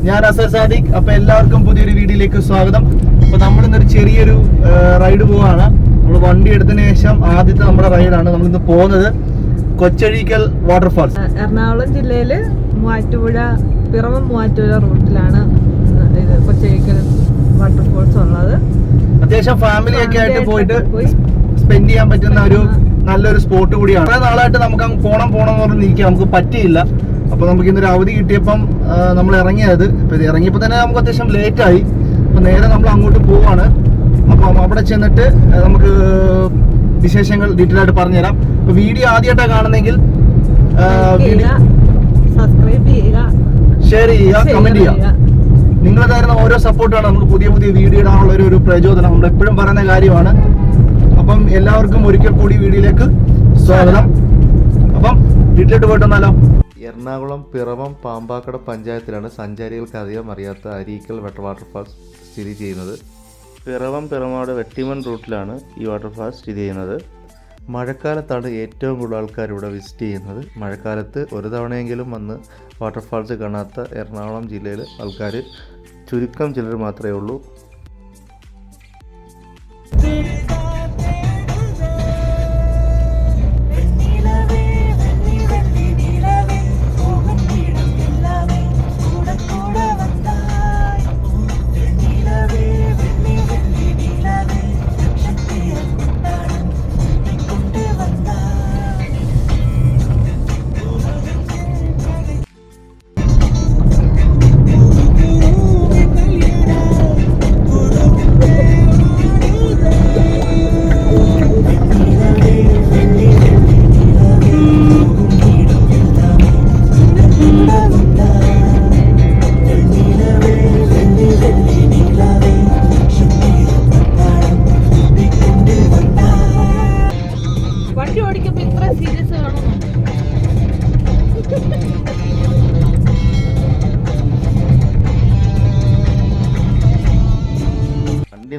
ഞാൻ അസർ സാദിഖ്. അപ്പോൾ എല്ലാവർക്കും പുതിയൊരു വീഡിയോയിലേക്ക് സ്വാഗതം. അപ്പോൾ നമ്മളിന്നൊരു ചെറിയൊരു റൈഡ് പോവാണ്. നമ്മൾ വണ്ടി എടുത്തതിന് ശേഷം ആദ്യത്തെ നമ്മുടെ റൈഡാണ്. നമ്മളിന്ന് പോകുന്നത് കൊച്ചഴീക്കൽ വാട്ടർഫാൾസ്. എറണാകുളം ജില്ലയിൽ മൂവാറ്റുപുഴ പിറവം മൂവാറ്റുപുഴ റൂട്ടിലാണ് ഇത് കൊച്ചഴീക്കൽ വാട്ടർഫാൾസ് ഉള്ളത്. അത്യാവശ്യം ഫാമിലിയൊക്കെ ആയിട്ട് പോയിട്ട് സ്പെൻഡ് ചെയ്യാൻ പറ്റുന്ന ഒരു നല്ലൊരു സ്പോട്ട് കൂടിയാണ്. കുറേ നാളായിട്ട് നമുക്ക് അങ്ങ് പോണം എന്ന് പറഞ്ഞ് നിൽക്കുക, നമുക്ക് പറ്റിയില്ല. അപ്പോൾ നമുക്ക് ഇന്നൊരു അവധി കിട്ടിയപ്പം നമ്മൾ ഇറങ്ങിയത്. ഇപ്പോൾ ഇറങ്ങിയപ്പോൾ തന്നെ നമുക്ക് അത്യാവശ്യം ലേറ്റായി. അപ്പോൾ നേരെ നമ്മൾ അങ്ങോട്ട് പോവാണ്. അപ്പം അവിടെ ചെന്നിട്ട് നമുക്ക് വിശേഷങ്ങൾ ഡീറ്റെയിൽ ആയിട്ട് പറഞ്ഞുതരാം. അപ്പോൾ വീഡിയോ ആദ്യമായിട്ടാണ് കാണുന്നെങ്കിൽ സബ്സ്ക്രൈബ് ചെയ്യുക, ഷെയർ ചെയ്യുക, കമൻറ്റ് ചെയ്യുക. നിങ്ങൾ തരുന്ന ഓരോ സപ്പോർട്ടാണ് നമുക്ക് പുതിയ വീഡിയോ ഇടാനുള്ള ഒരു പ്രചോദനം. നമ്മൾ എപ്പോഴും പറയുന്ന കാര്യമാണ്. അപ്പം എല്ലാവർക്കും ഒരിക്കൽ കൂടി വീഡിയോയിലേക്ക് സ്വാഗതം. അപ്പം വീട്ടിലോട്ട് പോയിട്ട് വന്നാലോ. എറണാകുളം പിറവം പാമ്പാക്കട പഞ്ചായത്തിലാണ് സഞ്ചാരികൾക്ക് അധികം അറിയാത്ത അരീക്കൽ വാട്ടർഫാൾസ് സ്ഥിതി ചെയ്യുന്നത്. പിറവം വെട്ടിമൺ റൂട്ടിലാണ് ഈ വാട്ടർഫാൾസ് സ്ഥിതി ചെയ്യുന്നത്. മഴക്കാലത്താണ് ഏറ്റവും കൂടുതൽ ആൾക്കാർ ഇവിടെ വിസിറ്റ് ചെയ്യുന്നത്. മഴക്കാലത്ത് ഒരു തവണയെങ്കിലും വന്ന് വാട്ടർഫാൾസ് കാണാത്ത എറണാകുളം ജില്ലയിൽ ആൾക്കാർ ചുരുക്കം ചിലർ മാത്രമേ ഉള്ളൂ.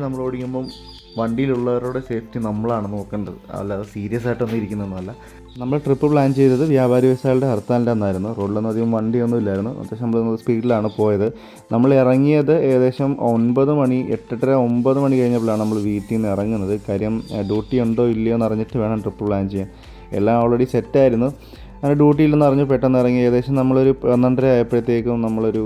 നമ്മൾ ഓടിക്കുമ്പം വണ്ടിയിലുള്ളവരുടെ സേഫ്റ്റി നമ്മളാണ് നോക്കേണ്ടത്, അല്ലാതെ സീരിയസ് ആയിട്ടൊന്നും ഇരിക്കുന്നതൊന്നുമല്ല. നമ്മൾ ട്രിപ്പ് പ്ലാൻ ചെയ്തത് വ്യാപാരി വ്യവസായികളുടെ ഹർത്താലിൻ്റെ അന്നായിരുന്നു. റോഡിലൊന്നും അധികം വണ്ടിയൊന്നും ഇല്ലായിരുന്നു. അത്യാവശ്യം നമ്മൾ സ്പീഡിലാണ് പോയത്. നമ്മൾ ഇറങ്ങിയത് ഏകദേശം 9 മണി 8:30 9 മണി കഴിഞ്ഞപ്പോഴാണ് നമ്മൾ വീട്ടിൽ നിന്ന് ഇറങ്ങുന്നത്. കാര്യം ഡ്യൂട്ടി ഉണ്ടോ ഇല്ലയോ എന്ന് അറിഞ്ഞിട്ട് വേണം ട്രിപ്പ് പ്ലാൻ ചെയ്യാൻ. എല്ലാം ഓൾറെഡി സെറ്റായിരുന്നു. അങ്ങനെ ഡ്യൂട്ടി ഇല്ലെന്ന് അറിഞ്ഞു പെട്ടെന്ന് ഇറങ്ങി. ഏകദേശം നമ്മളൊരു 12:30 ആയപ്പോഴത്തേക്കും നമ്മളൊരു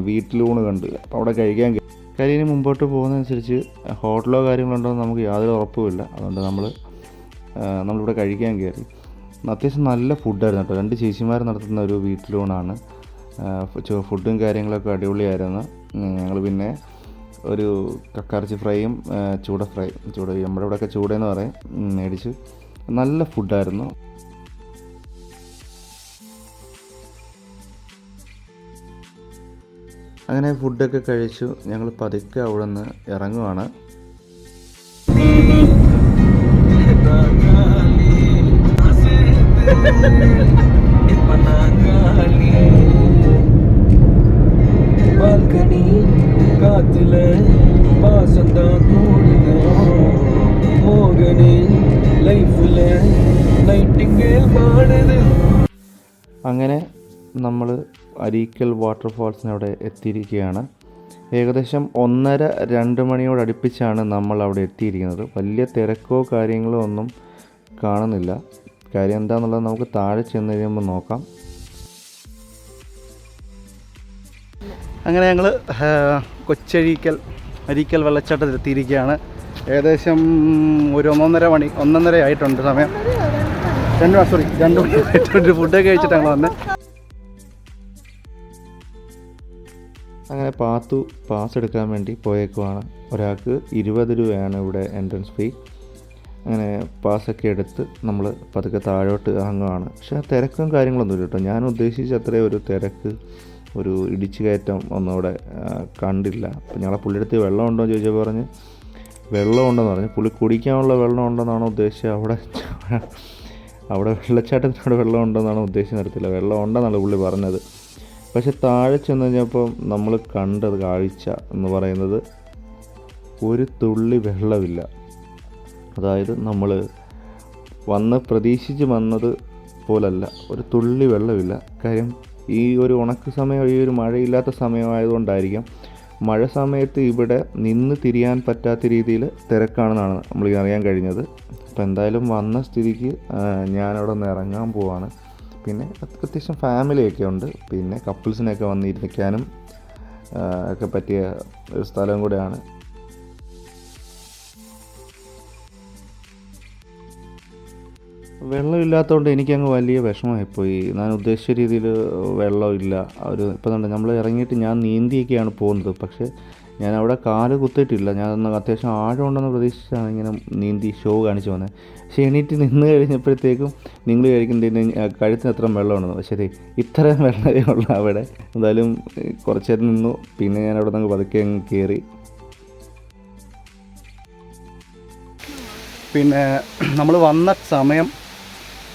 വീട്ടിലൂണ് കണ്ട്. അപ്പോൾ അവിടെ കഴിക്കാൻ കാര്യം ഇനി മുമ്പോട്ട് പോകുന്നതനുസരിച്ച് ഹോട്ടലോ കാര്യങ്ങളുണ്ടോ എന്ന് നമുക്ക് യാതൊരു ഉറപ്പുമില്ല. അതുകൊണ്ട് നമ്മളിവിടെ കഴിക്കാൻ കയറി. അത്യാവശ്യം നല്ല ഫുഡായിരുന്നു കേട്ടോ. 2 ചേച്ചിമാർ നടത്തുന്ന ഒരു വീട്ടിലൂണാണ്. ഫുഡും കാര്യങ്ങളൊക്കെ അടിപൊളിയായിരുന്നു. ഞങ്ങൾ പിന്നെ ഒരു കക്കയിറച്ചി ഫ്രൈയും ചൂട നമ്മുടെ ഇവിടെയൊക്കെ ചൂടയെന്ന് പറയും മേടിച്ചു. നല്ല ഫുഡായിരുന്നു. അങ്ങനെ ഫുഡൊക്കെ കഴിച്ചു. ഞങ്ങൾ പതുക്കെ അവിടെ നിന്ന് ഇറങ്ങുവാണ്. അങ്ങനെ നമ്മൾ അരീക്കൽ വാട്ടർഫാൾസിനവിടെ എത്തിയിരിക്കുകയാണ്. ഏകദേശം 1:30-2 മണിയോടടുപ്പിച്ചാണ് നമ്മൾ അവിടെ എത്തിയിരിക്കുന്നത്. വലിയ തിരക്കോ കാര്യങ്ങളോ ഒന്നും കാണുന്നില്ല. കാര്യം എന്താണെന്നുള്ളത് നമുക്ക് താഴെ ചെന്ന് കഴിയുമ്പോൾ നോക്കാം. അങ്ങനെ ഞങ്ങൾ അരീക്കൽ വെള്ളച്ചാട്ടത്തിൽ എത്തിയിരിക്കുകയാണ്. ഏകദേശം ഒരു 1:30 ആയിട്ടുണ്ട് സമയം. 2 മണി ആയിട്ടുണ്ട്. ഫുഡൊക്കെ കഴിച്ചിട്ട് ഞങ്ങൾ വന്നത്. അങ്ങനെ പാസ് എടുക്കാൻ വേണ്ടി പോയേക്കുവാണ്. ഒരാൾക്ക് 20 രൂപയാണ് ഇവിടെ എൻട്രൻസ് ഫീ. അങ്ങനെ പാസ്സൊക്കെ എടുത്ത് നമ്മൾ പതുക്കെ താഴോട്ട് ഇറങ്ങുകയാണ്. പക്ഷേ തിരക്കും കാര്യങ്ങളൊന്നുമില്ല കേട്ടോ. ഞാൻ ഉദ്ദേശിച്ച അത്രയും ഒരു തിരക്ക്, ഒരു ഇടിച്ചു കയറ്റം ഒന്നും അവിടെ കണ്ടില്ല. അപ്പോൾ ഞങ്ങളെ പുള്ളിയെടുത്ത് വെള്ളം ഉണ്ടോ എന്ന് ചോദിച്ചപ്പോൾ പറഞ്ഞ് വെള്ളം ഉണ്ടെന്ന് പറഞ്ഞു. പുള്ളി കുടിക്കാനുള്ള വെള്ളം ഉണ്ടെന്നാണ് ഉദ്ദേശിച്ചത്. അവിടെ വെള്ളച്ചാട്ടത്തിനോട് വെള്ളം ഉണ്ടെന്നാണ് ഉദ്ദേശിച്ച് നടത്തില്ല. വെള്ളം ഉണ്ടെന്നാണ് പുള്ളി പറഞ്ഞത്. പക്ഷെ താഴെ ചെന്ന് കഴിഞ്ഞപ്പോൾ നമ്മൾ കണ്ടത് കാഴ്ച എന്ന് പറയുന്നത് ഒരു തുള്ളി വെള്ളമില്ല. അതായത് നമ്മൾ പ്രതീക്ഷിച്ച് വന്നത് പോലല്ല, ഒരു തുള്ളി വെള്ളമില്ല. കാര്യം ഈ ഒരു ഉണക്ക് സമയം, ഈ ഒരു മഴയില്ലാത്ത സമയമായതുകൊണ്ടായിരിക്കാം മഴ സമയത്ത് ഇവിടെ നിന്ന് തിരിയാൻ പറ്റാത്ത രീതിയിൽ തിരക്കാണെന്നാണ് നമ്മൾ അറിയാൻ കഴിഞ്ഞത്. അപ്പോൾ എന്തായാലും വന്ന സ്ഥിതിക്ക് ഞാനവിടെ നിന്ന് ഇറങ്ങാൻ പോവാണ്. പിന്നെ അത്യാവശ്യം ഫാമിലിയൊക്കെ ഉണ്ട്, പിന്നെ കപ്പിൾസിനൊക്കെ വന്നിരിക്കാനും ഒക്കെ പറ്റിയ ഒരു സ്ഥലം കൂടെയാണ്. വെള്ളമില്ലാത്തതുകൊണ്ട് എനിക്കങ്ങ് വലിയ വിഷമമായിപ്പോയി. ഞാൻ ഉദ്ദേശിച്ച രീതിയിൽ വെള്ളമില്ല. ഇപ്പം നമ്മൾ ഇറങ്ങിയിട്ട് ഞാൻ നീന്തിയൊക്കെയാണ് പോകുന്നത്, പക്ഷേ ഞാൻ അവിടെ കാല് കുത്തിയിട്ടില്ല. ഞാൻ അത്യാവശ്യം ആഴമുണ്ടെന്ന് പ്രതീക്ഷിച്ചാണ് ഇങ്ങനെ നീന്തി ഷോ കാണിച്ചു വന്നത്. പക്ഷേ എണീറ്റ് നിന്ന് കഴിഞ്ഞപ്പോഴത്തേക്കും നിങ്ങൾ കഴിക്കുന്നതിന് കഴുത്തിന് എത്ര വെള്ളമുണ്ടെന്ന്. പക്ഷേ ഇത്രയും വെള്ളമേ ഉള്ളൂ അവിടെ. എന്തായാലും കുറച്ച് നേരം നിന്നു, പിന്നെ ഞാൻ അവിടെ നിന്ന് പതുക്കെ അങ്ങ് കയറി. പിന്നെ നമ്മൾ വന്ന സമയം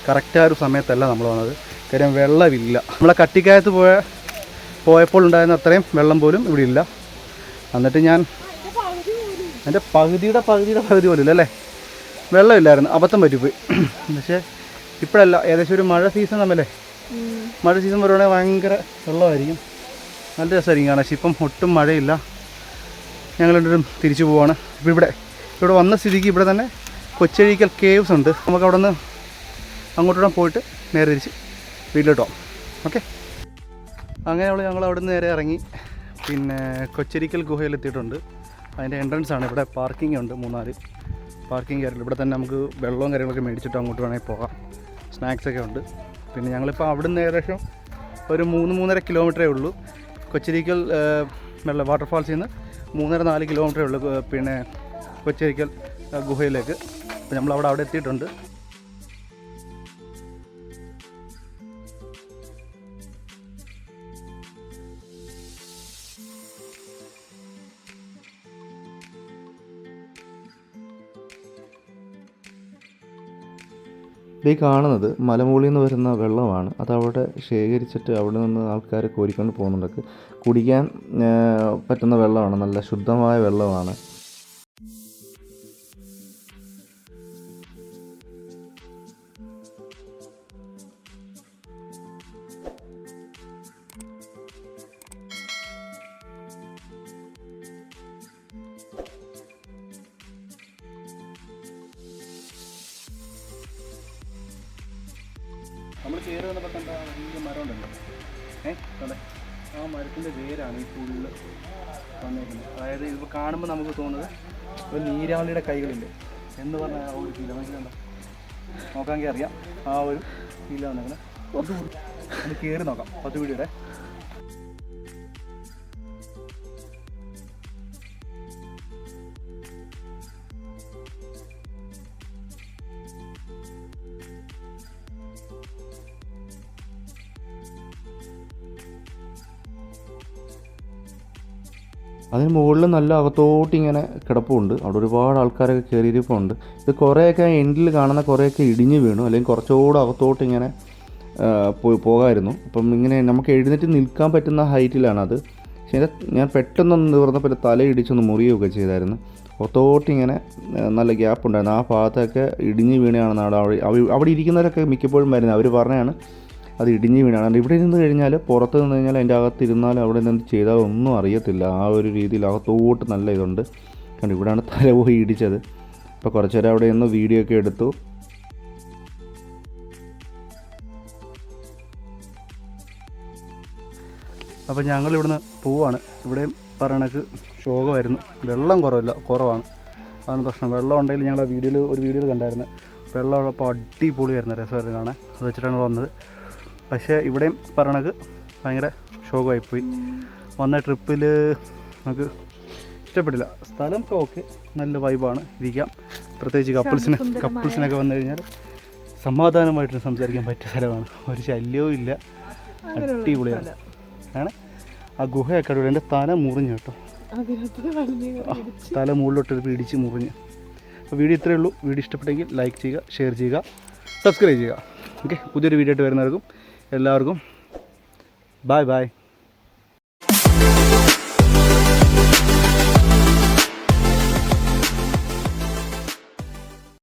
കറക്റ്റ് ആ ഒരു സമയത്തല്ല നമ്മൾ വന്നത്. കാര്യം വെള്ളമില്ല. നമ്മളെ കട്ടിക്കായത്ത് പോയപ്പോൾ ഉണ്ടായിരുന്ന അത്രയും വെള്ളം പോലും ഇവിടെ ഇല്ല. എന്നിട്ട് ഞാൻ എൻ്റെ പകുതിയുടെ പോലും ഇല്ല അല്ലേ, വെള്ളമില്ലായിരുന്നു. അബദ്ധം പറ്റിപ്പോയി. പക്ഷേ ഇപ്പോഴല്ല, ഏകദേശം ഒരു മഴ സീസൺ തമ്മിലേ, മഴ സീസൺ വരുവാണെങ്കിൽ ഭയങ്കര വെള്ളമായിരിക്കും, നല്ല രസമായിരിക്കും കാണാൻ. പക്ഷേ ഇപ്പം ഒട്ടും മഴയില്ല. ഞങ്ങൾ രണ്ടുപേരും തിരിച്ചു പോവാണ്. ഇപ്പോൾ ഇവിടെ വന്ന സ്ഥിതിക്ക് ഇവിടെ തന്നെ കൊച്ചഴീക്കൽ കേവ്സ് ഉണ്ട്. നമുക്ക് അവിടെ നിന്ന് അങ്ങോട്ടൂടെ പോയിട്ട് നേരെ തിരിച്ച് വീട്ടിലോട്ട് പോകാം. ഓക്കെ, അങ്ങനെ ഞങ്ങൾ അവിടെ നിന്ന് നേരെ ഇറങ്ങി. പിന്നെ കൊച്ചരിക്കൽ ഗുഹയിലെത്തിയിട്ടുണ്ട്. അതിൻ്റെ എൻട്രൻസ് ആണ്. ഇവിടെ പാർക്കിംഗ് ഉണ്ട്, 3-4 പാർക്കിംഗ് കാര്യങ്ങൾ. ഇവിടെ തന്നെ നമുക്ക് വെള്ളവും കാര്യങ്ങളൊക്കെ മേടിച്ചിട്ട് അങ്ങോട്ട് വേണമെങ്കിൽ പോകാം. സ്നാക്സൊക്കെ ഉണ്ട്. പിന്നെ ഞങ്ങളിപ്പോൾ അവിടെ നിന്ന് ഏകദേശം ഒരു 3-3.5 കിലോമീറ്ററേ ഉള്ളൂ കൊച്ചരിക്കൽ വാട്ടർഫാൾസിൽ നിന്ന് 3-4 കിലോമീറ്ററേ ഉള്ളൂ പിന്നെ കൊച്ചരിക്കൽ ഗുഹയിലേക്ക്. അപ്പോൾ നമ്മൾ അവിടെ എത്തിയിട്ടുണ്ട്. ഈ കാണുന്നത് മലമുകളിൽ നിന്ന് വരുന്ന വെള്ളമാണ്. അതവിടെ ശേഖരിച്ചിട്ട് അവിടെ നിന്ന് ആൾക്കാർ കോരിക്കൊണ്ട് പോകുന്നുണ്ടൊക്കെ. കുടിക്കാൻ പറ്റുന്ന വെള്ളമാണ്, നല്ല ശുദ്ധമായ വെള്ളമാണ്. നമ്മൾ കയറി വന്നപ്പോൾ കണ്ട വലിയ മരം ഉണ്ടല്ലോ, കണ്ടേ, ആ മരത്തിൻ്റെ വേരാണ് ഈ ഫുള്ള് വന്നേക്കുന്നത്. അതായത് ഇപ്പോൾ കാണുമ്പോൾ നമുക്ക് തോന്നുന്നത് ഒരു നീരാളിയുടെ കൈകളില്ലേ എന്ന് പറഞ്ഞ ആ ഒരു ഫീൽ മനസ്സിലുണ്ടോ, നോക്കാമെങ്കിൽ അറിയാം. ആ ഒരു ഫീലാണ് വന്നേക്കുന്നത്. ഒന്ന് കയറി നോക്കാം 10 വീടിയുടെ. അതിന് മുകളിൽ നല്ല അകത്തോട്ട് ഇങ്ങനെ കിടപ്പുണ്ട്. അവിടെ ഒരുപാട് ആൾക്കാരൊക്കെ കയറിയിരിപ്പുണ്ട്. ഇത് കുറേയൊക്കെ എൻഡിൽ കാണുന്ന കുറേയൊക്കെ ഇടിഞ്ഞ് വീണു, അല്ലെങ്കിൽ കുറച്ചുകൂടെ അകത്തോട്ട് ഇങ്ങനെ പോകാമായിരുന്നു. അപ്പം ഇങ്ങനെ നമുക്ക് എഴുന്നേറ്റ് നിൽക്കാൻ പറ്റുന്ന ഹൈറ്റിലാണത്. പക്ഷേ ഞാൻ പെട്ടെന്നൊന്ന് നിവർന്നപ്പോൾ തല ഇടിച്ചൊന്ന് മുറിയുകയൊക്കെ ചെയ്തായിരുന്നു. അകത്തോട്ടിങ്ങനെ നല്ല ഗ്യാപ്പ് ഉണ്ടായിരുന്നു. ആ ഭാഗത്തൊക്കെ ഇടിഞ്ഞ് വീണയാണെന്നാണ് അവിടെ ഇരിക്കുന്നവരൊക്കെ മിക്കപ്പോഴും വരുന്നത്. അവർ പറഞ്ഞാണ് അത് ഇടിഞ്ഞ് വീണാണ്. ഇവിടെ നിന്ന് കഴിഞ്ഞാൽ, പുറത്ത് നിന്ന് കഴിഞ്ഞാൽ അതിൻ്റെ അകത്തിരുന്നാൽ അവിടെ നിന്ന് ചെയ്താൽ ഒന്നും അറിയത്തില്ല. ആ ഒരു രീതിയിൽ അകത്തോട്ട് നല്ല ഇതുണ്ട്. കാരണം ഇവിടെയാണ് തല പോയി ഇടിച്ചത്. അപ്പോൾ കുറച്ച് നേരം അവിടെ നിന്ന് വീഡിയോ ഒക്കെ എടുത്തു. അപ്പോൾ ഞങ്ങൾ ഇവിടുന്ന് പോവാണ്. ഇവിടെയും പറയണക്ക് ശോകമായിരുന്നു. വെള്ളം കുറവാണ്, അതാണ് പ്രശ്നം. വെള്ളം ഉണ്ടെങ്കിൽ ഞങ്ങൾ ഒരു വീഡിയോയിൽ കണ്ടായിരുന്നു. വെള്ളമുള്ളപ്പോൾ അടിപൊളിയായിരുന്നു, രസമായിരുന്നു കാണാൻ. അത് വെച്ചിട്ടാണ് വന്നത്. പക്ഷേ ഇവിടെയും പറയണക്ക് ഭയങ്കര ശോകമായിപ്പോയി. വന്ന ട്രിപ്പിൽ നമുക്ക് ഇഷ്ടപ്പെട്ടില്ല. സ്ഥലമൊക്കെ ഓക്കെ, നല്ല വൈബാണ്, ഇരിക്കാം. പ്രത്യേകിച്ച് കപ്പിൾസിനൊക്കെ വന്നു കഴിഞ്ഞാൽ സമാധാനമായിട്ട് സംസാരിക്കാൻ പറ്റിയ സ്ഥലമാണ്. ഒരു ശല്യവും ഇല്ല, അടിപൊളിയാണ് ആണ്. ആ ഗുഹയൊക്കെ അടിപൊളി. എൻ്റെ തല മുറിഞ്ഞു കേട്ടോ, തല മുകളിലോട്ട് പിടിച്ച് മുറിഞ്ഞ്. അപ്പോൾ വീഡിയോ ഇത്രയേ ഉള്ളൂ. വീഡിയോ ഇഷ്ടപ്പെട്ടെങ്കിൽ ലൈക്ക് ചെയ്യുക, ഷെയർ ചെയ്യുക, സബ്സ്ക്രൈബ് ചെയ്യുക. ഓക്കെ, പുതിയൊരു വീഡിയോ ആയിട്ട് വരുന്നവർക്കും എല്ലാവർക്കും ബൈ.